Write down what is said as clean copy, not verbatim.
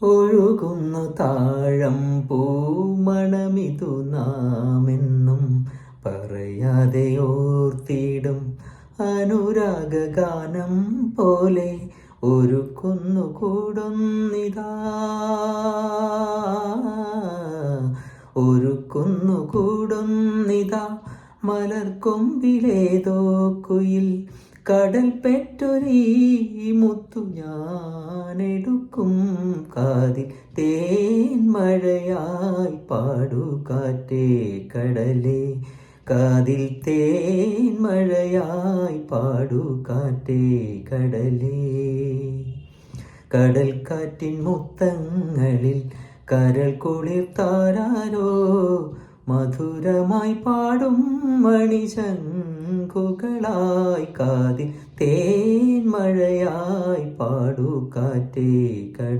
ഒഴുകുന്നു താഴം പൂമണമിതു നാമെന്നും പറയാതെ ഓർത്തിടും അനുരാഗഗാനം പോലെ ഒരുക്കുന്നു കൂടുന്നിതാ ഒരുക്കുന്നു കൂടുന്നിതാ മലർക്കൊമ്പിലേതോ കുയിൽ കടൽ പെറ്റൊരീ മുത്തു ഞാനെടുക്കും കാതിൽ തേൻ മഴയായി പാടു കാറ്റേ കടലേ കാതിൽ തേൻ മഴയായി പാടു കാറ്റേ കടലേ കടൽ കാറ്റിൻ മുത്തങ്ങളിൽ കരൾ കുളിർത്താരോ മധുരമായി പാടും മണിശങ്കുകളായി കാതിൽ തേൻ മഴയായി പാടു കാറ്റേ കട